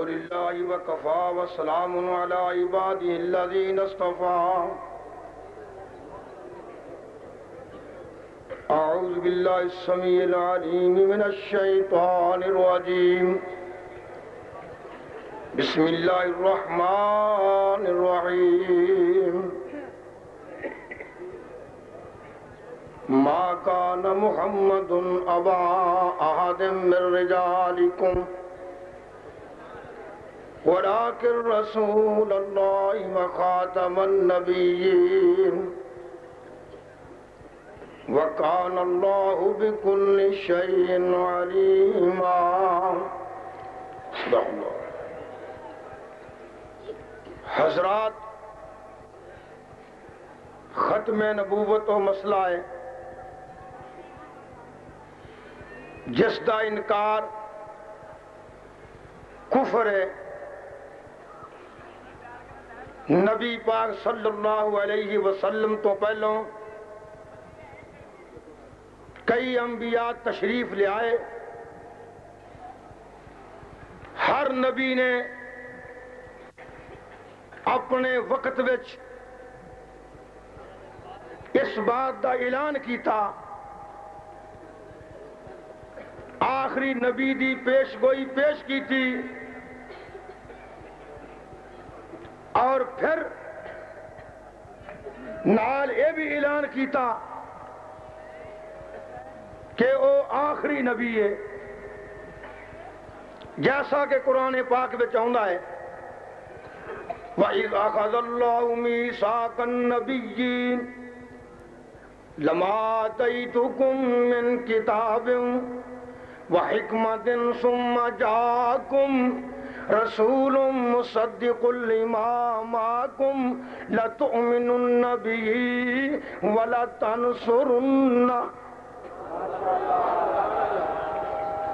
لله وكفى وسلام على عباده الذين اصطفى. أعوذ بالله السميع العليم من الشيطان الرجيم. بسم الله الرحمن الرحيم. ما كان محمد أبا أحد من رجالكم ولكن رسول الله وخاتم النبيين وكان الله بكل شيء عليما. صدق اللہ. حضرات، ختم نبوت و مسئلہ ہے جس دا انکار کفر ہے. نبی پاک صلی اللہ علیہ وسلم تو پہلوں کئی انبیاء تشریف لے آئے. ہر نبی نے اپنے وقت وچ اس بات دا اعلان کیتا. آخری نبی دی پیش گوئی پیش کی تھی اور پھر نال یہ بھی اعلان کیتا کہ وہ آخری نبی ہے، جیسا کہ قرآن پاک میں چاہتا ہے وَإِذْ أَخَذَ اللَّهُ مِيثَاقَ النَّبِيِّينَ لَمَا آتَيْتُكُم مِّن كِتَابٍ وَحِكْمَةٍ ثُمَّ جَاءَكُمْ رَسُولٌ مُصَدِّقٌ لِّمَا مَعَكُمْ لَتُؤْمِنُنَّ بِهِ وَلَتَنصُرُنَّهُ.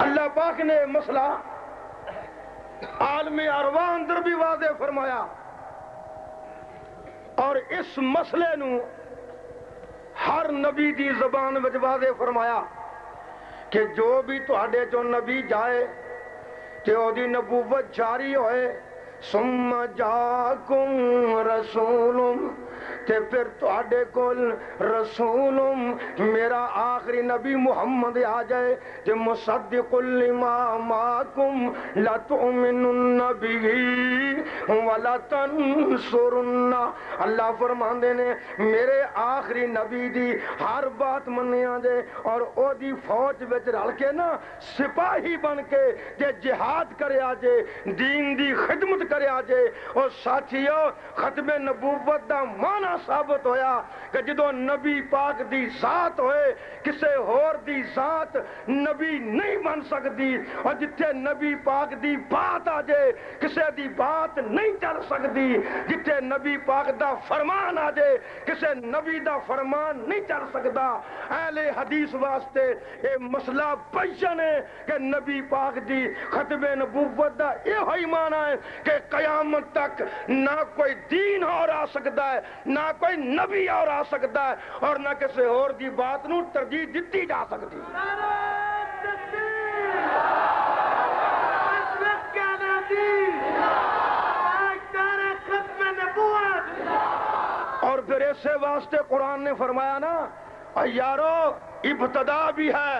اللہ پاک نے مسئلہ عالم ارواح اندر بھی واضح فرمایا اور اس مسئلے نو ہر نبی دی زبان وچ واضح فرمایا کہ جو بھی تہاڈے چوں نبی جائے کہ او دی نبوت جاری ہوئے. ثم جاکم رسول، تے پھر تہاڈے کول رسول میرا آخری نبی محمد آ جائے کہ مصدق لما معکم لتؤمنن بہ ولتنصرن. اللہ فرماندے نے میرے آخری نبی دی ہر بات منیا جے اور او دی فوج وچ رل کے نا سپاہی بن کے جے جہاد کریا جے، دین دی خدمت کریا جے. اور ساتھیو، ختم نبوت دا معنی ثابت ہویا کہ جدو نبی پاک دی ذات ہوئے کسے ہور دی ذات نبی نہیں بن سکتی، اور جتھے نبی پاک دی بات آ جائے کسے دی بات نہیں چل سکتی. جتھے نبی پاک دا فرمان آ جائے کسے نبی دا فرمان نہیں چل سکتا. اہل حدیث واسطے یہ مسئلہ بیان ہے کہ نبی پاک دی ختم نبوت دا یہ ہوئی معنی ہے کہ قیامت تک نہ کوئی دین اور آ سکتا ہے، نہ کوئی نبی اور آ سکتا ہے، اور نہ کسی اور دی بات نو ترجیح دیتی جا سکتی. اور پھر اسے واسطے قرآن نے فرمایا نا یارو ابتدا بھی ہے،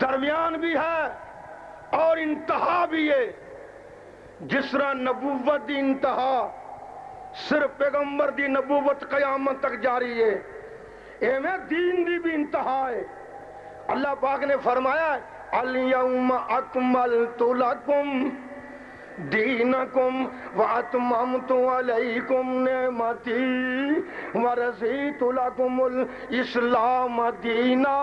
درمیان بھی ہے اور انتہا بھی ہے. جس طرح نبوت دی انتہا صرف پیغمبر دی نبوت قیامت تک جاری ہے، ایویں دین دی بھی انتہا ہے. اللہ پاک نے فرمایا الیوم اکملت لکم دینکم واتممت علیکم نعمتی ورضیت لکم الاسلام دینا.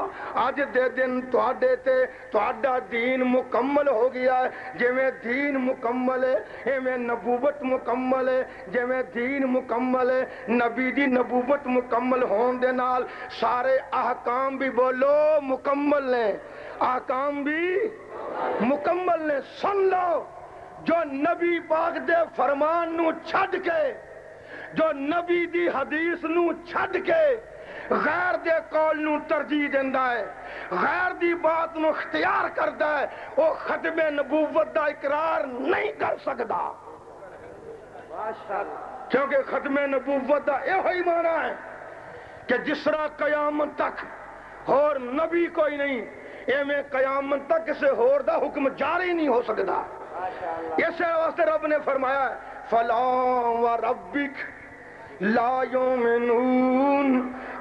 آج دے دن تواڈے تے تواڈا دین مکمل ہو گیا ہے. جویں دین مکمل ہے ایویں نبوت مکمل ہے. جویں دین مکمل ہے نبی دی نبوت مکمل ہون دے نال سارے احکام بھی بولو مکمل نے، احکام بھی مکمل نے. سن لو، جو نبی پاک دے فرمان نو چھڈ کے، جو نبی دی حدیث نو چھڈ کے غیر دے قول نو ترجیح دیندا ہے، غیر دی بات نو اختیار کردا ہے، وہ ختم نبوت دا اقرار نہیں کر سکدا، کیونکہ ختم نبوت دا یہ معنی ہے کہ جس طرح قیامت تک اور نبی کوئی نہیں، ایویں قیامت تک کسی اور دا حکم جاری نہیں ہو سکتا۔ اس واسطے رب نے فرمایا ہے فَلَا وَرَبِّكَ لَا يُؤْمِنُونَ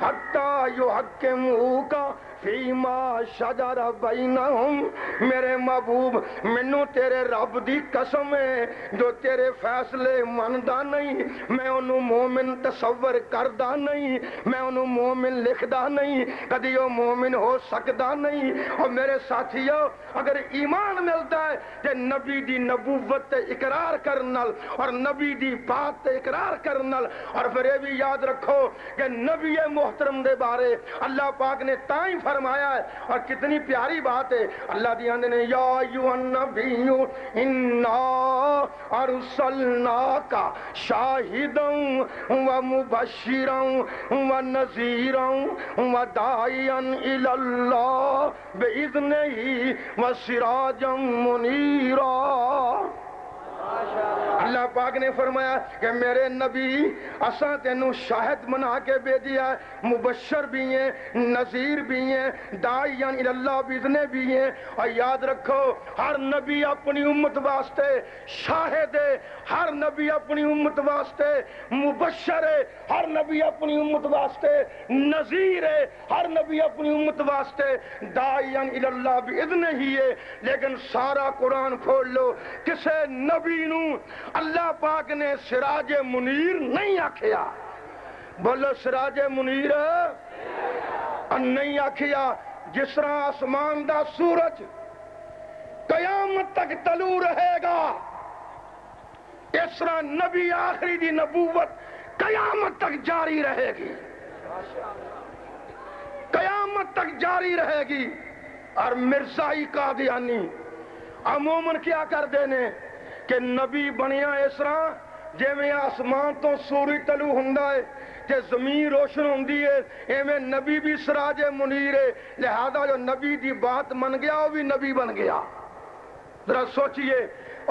حَتَّى يُحَكِّمُوكَ فِيمَا شَجَرَ بَيْنَهُمْ، میرے محبوب منو تیرے رب دی قسم ہے جو تیرے فیصلے مندا نہیں، میں انہوں مومن تصور کردا نہیں، میں انہوں مومن لکھدا نہیں، کدی وہ مومن ہو سکدا نہیں۔ اور میرے ساتھیو اگر ایمان ملتا ہے کہ نبی دی نبوت تے اقرار کرنل اور نبی دی بات تے اقرار کرنل، اور پھر یہ بھی یاد رکھو کہ نبی محترم دے بارے اللہ پاک نے تائیں فرمایا ہے، اور کتنی پیاری بات ہے، اللہ دی آندے نے یا ایھا النبی انا ارسلناک شاہدا ومبشرا ونذیرا وداعیا الی اللہ باذنہ وسراجا منیرا۔ اللہ پاک نے فرمایا کہ میرے نبی اساں تینوں شاہد بنا کے بھیجیا ہے، مبشر بھی ہیں، نذیر بھی ہیں، داعیاً الی اللہ باذنہ بھی ہیں۔ اور یاد رکھو ہر نبی اپنی امت واسطے شاہد ہے، ہر نبی اپنی امت واسطے مبشر ہے، ہر نبی اپنی امت واسطے نذیر ہے، ہر نبی اپنی امت واسطے داعیاً الی اللہ باذنہ ہی ہے۔ لیکن سارا قرآن کھول لو، کسے نبی نو اللہ پاک نے سراج منیر نہیں آکھیا، بولو سراج منیر اور نہیں آکھیا۔ جس طرح آسمان دا سورج قیامت تک طلوع رہے گا، اس طرح نبی آخری دی نبوت قیامت تک جاری رہے گی، قیامت تک جاری رہے گی۔ اور مرزائی قادیانی عموماً کیا کر دینے کہ نبی بنیا اس طرح جے میں آسمان تو سورج طلوع ہوندا ہے تے زمین روشن ہوندی ہے، ایویں نبی بھی سراج منیر ہے، لہذا جو نبی دی بات من گیا وہ بھی نبی بن گیا۔ ذرا سوچئے،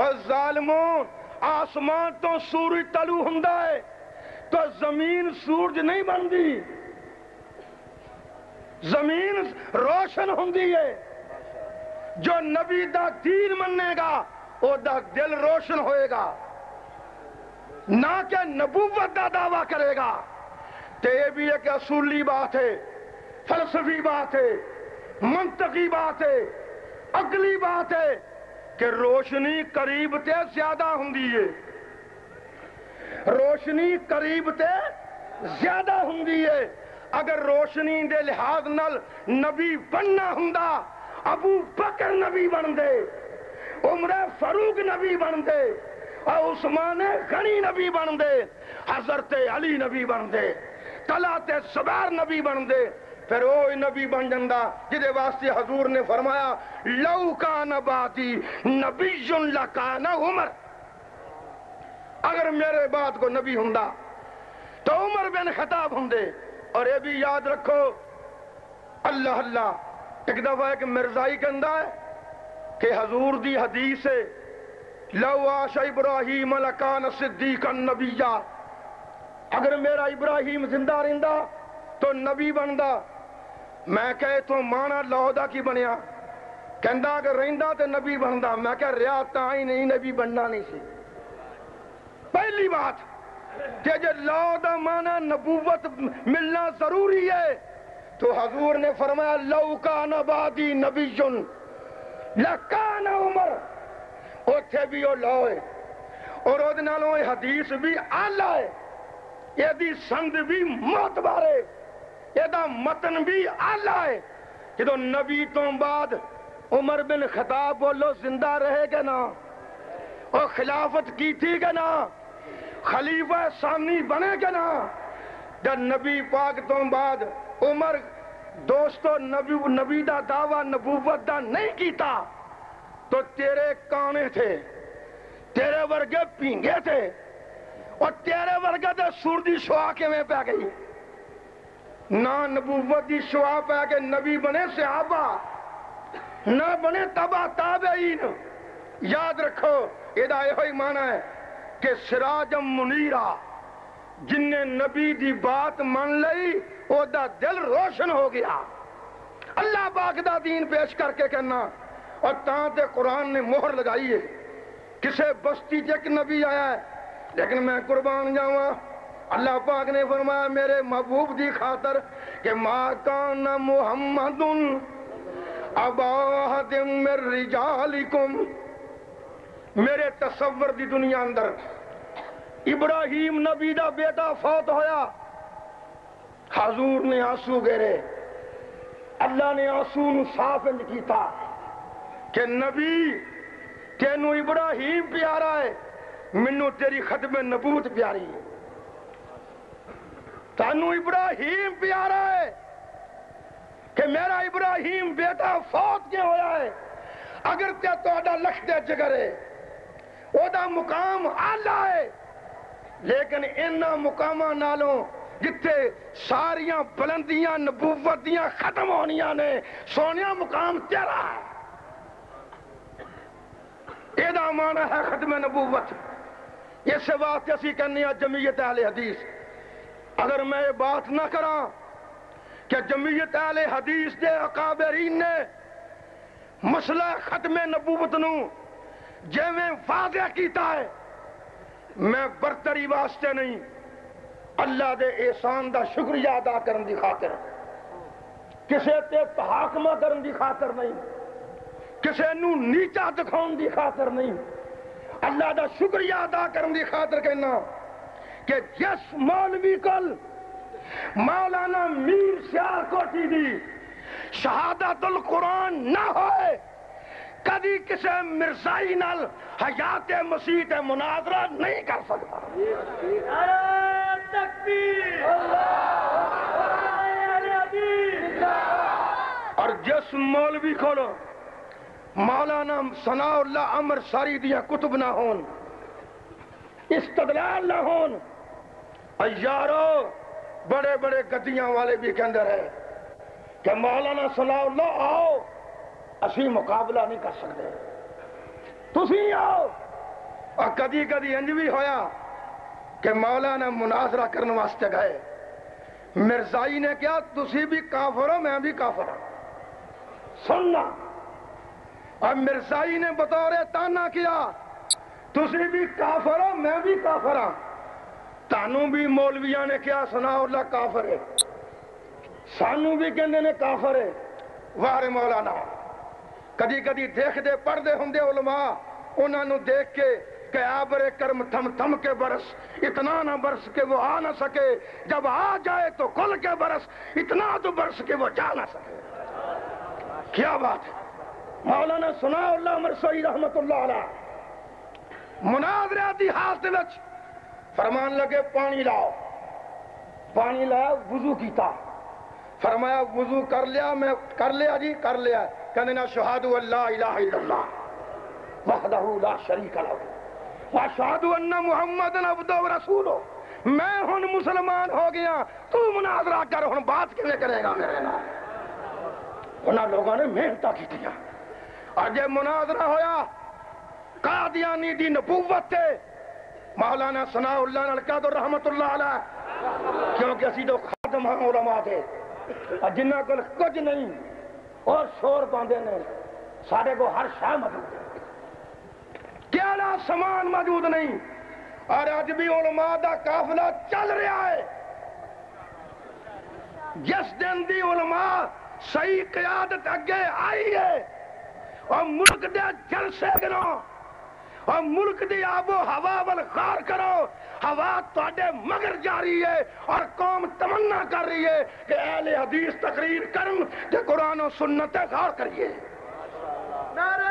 اور ظالموں آسمان تو سورج طلوع ہوندا ہے تو زمین سورج نہیں بندی، زمین روشن ہوندی ہے۔ جو نبی دا دین مننے گا او دا دل روشن ہوئے گا، نہ کہ نبوت دا دعویٰ کرے گا۔ تو یہ بھی ایک اصولی بات ہے، فلسفی بات ہے، منطقی بات ہے، عقلی بات ہے کہ روشنی قریب تے زیادہ ہوندی ہے، روشنی قریب تے زیادہ ہوندی ہے۔ اگر روشنی دے لحاظ نال نبی بننا ہوندا ابو بکر نبی بن دے، عمر فاروق نبی بن دے، اور عثمان غنی نبی بن دے، حضرت علی نبی بن دے، طلحہ زبیر نبی بن دے، پھر وہ نبی بن جندا جدے واسطے حضور نے فرمایا لو کان بعدی نبی لکان عمر، اگر میرے بعد کو نبی ہوندا تو عمر بن خطاب ہوندے۔ اور یہ بھی یاد رکھو اللہ اللہ، ایک دفعہ ایک مرزائی کہندا ہے کہ حضور دی حدیث ہے لو عاش ابراہیم لکان صدیقا نبیا، اگر میرا ابراہیم زندہ رہندا تو نبی بندا۔ میں کہے تو مانا لودا کی بنیا، کہندا اگر رہندا تو نبی بندا۔ میں کہا ریا تاں ہی نہیں نبی بننا نہیں سی۔ پہلی بات کہ جو لودا مانا نبوت ملنا ضروری ہے، تو حضور نے فرمایا لو کان بعدی نبی لکان عمر، اوتھے بھی وہ لو ہے، اور وہ نالوں حدیث بھی آلہ ہے، یہ دی سند بھی معتبر ہے، یہ دا متن بھی آلہ ہے۔ کہ نبی تو بعد عمر بن خطاب بولو زندہ رہے گا نا، اور خلافت کی تھی گا نا، خلیفہ ثانی بنے گا نا۔ جب نبی پاک تو بعد عمر دوستو نبی دا دعویٰ نبوت دا نہیں کیتا تو تیرے کانے تھے، تیرے ورگے پینگے تھے، اور تیرے ورگے دے سوردی شعا کے میں پہ گئی۔ نہ نبوت دی شعاع پہ کہ نبی بنے صحابہ، نہ بنے تبع تابعین۔ یاد رکھو یہ ہوئی معنی ہے کہ سراجم منیرہ، جن نے نبی دی بات من لئی او دا دل روشن ہو گیا۔ اللہ پاک دا دین پیش کر کے کہنا، اور تاں تے قرآن نے مہر لگائی ہے۔ کسے بستی ایک نبی آیا ہے، لیکن میں قربان جاواں، اللہ پاک نے فرمایا میرے محبوب دی خاطر کہ ما کان محمد ابا احد من رجالکم، میرے تصور دی دنیا اندر ابراہیم نبی دا بیٹا فوت ہویا، حضور نے آنسو گرے، اللہ نے آنسو نو صاف انج کیتا کہ نبی تینو ابراہیم پیارا ہے، منو تیری ختم نبوت پیاری ہے۔ تینو ابراہیم پیارا ہے کہ میرا ابراہیم بیٹا فوت کیوں ہویا ہے، اگر تے توڑا لکھ دے جگرے او دا مقام آلہ ہے، لیکن انہاں مقامہ نالوں جتے ساریاں بلندیاں نبوتیاں ختم ہونیاں نے، سونیاں مقام تیرا ہے۔ یہ دا معنی ہے ختم نبوت۔ اس واسطے اسی کہنے ہیں جمعیت اہل حدیث، اگر میں یہ بات نہ کراں کہ جمعیت اہل حدیث دے اکابرین نے مسئلہ ختم نبوت نو جیویں واضح کیتا ہے، میں برتری واسطے نہیں، اللہ دے احسان دا شکریہ ادا کرن دی خاطر، کسے تے تحاکمہ کرن دی خاطر نہیں، کسے نو نیچا دکھاؤن دی خاطر نہیں، اللہ دا شکریہ ادا کرن دی خاطر کہنا کہ جس مولوی کل مولانا میر سیال کوٹی دی شہادت القرآن نہ ہوئے، کدی کسے مرزائی نال حیات مسیح تے مناظرہ نہیں کر سکتا۔ اور جس مولوی کھولو مولانا ثناء اللہ عمر ساری دیا کتب نہ ہون، استدلال نہ ہون، یارو بڑے بڑے گدیاں والے بھی کے اندر ہے کہ مولانا ثناء اللہ آؤ، اسی مقابلہ نہیں کر سکتے، تسی آؤ۔ اور کدی کدی انج بھی ہویا کہ مولانا مناظرہ کرنے واسطے گئے، مرزائی نے کیا تسی بھی کافر ہو میں بھی کافر ہوں، سننا، اور مرزائی نے بطور تانا کیا تسی بھی کافر ہو میں بھی کافر ہوں، تانوں بھی مولویاں نے کیا ثناء اللہ کافر ہے، سانوں بھی کہندے نے کافر ہے۔ واہ مولانا، کدی کدی دیکھ دے پڑھ دے ہوں دے علماء، انہاں نو دیکھ کے کہ آبر کرم تھم تھم کے برس، اتنا نہ برس کہ وہ آ نہ سکے، جب آ جائے تو کھل کے برس، اتنا تو برس کہ وہ جا نہ سکے۔ کیا بات ہے! مولانا ثناء اللہ مرسوی رحمت اللہ علیہ مناظرہ دی حالت وچ فرمان لگے پانی لاؤ، پانی لایا، وضو کیتا، فرمایا وضو کر لیا، میں کر لیا جی کر لیا، کہنے نا شہاد اللہ الہ الا اللہ وحدہ لا شریک لہ واشہد ان محمد عبدہ ورسولہ، میں ہن مسلمان ہو گیا، تو مناظرہ کر، ہن بات کیویں کرے گا میرے نال؟ انہاں لوگوں نے محنتاں کیتیاں، اور جے مناظرہ ہویا قادیانی دی نبوت تے مولانا ثناء اللہ نال کہہ دو رحمت اللہ علیہ، کیونکہ اسی تو خادم ہاں علماء دے، اور جنہ کو کچھ نہیں اور شور باندھے نے، سارے کو ہر شاہ موجود ہے، کیڑا سامان موجود نہیں، اور آج بھی علماء دا قافلہ چل رہا ہے۔ جس دن دی علماء صحیح قیادت اگے آئی ہے، اور ملک دے جلسے گنو، اور ملک دی آب و ہوا والغار کرو، ہوا تواڈے مگر جاری ہے، اور قوم تمنا کر رہی ہے کہ اہل حدیث تقریر کرن کہ قرآن و سنت غور کریے۔ نعرہ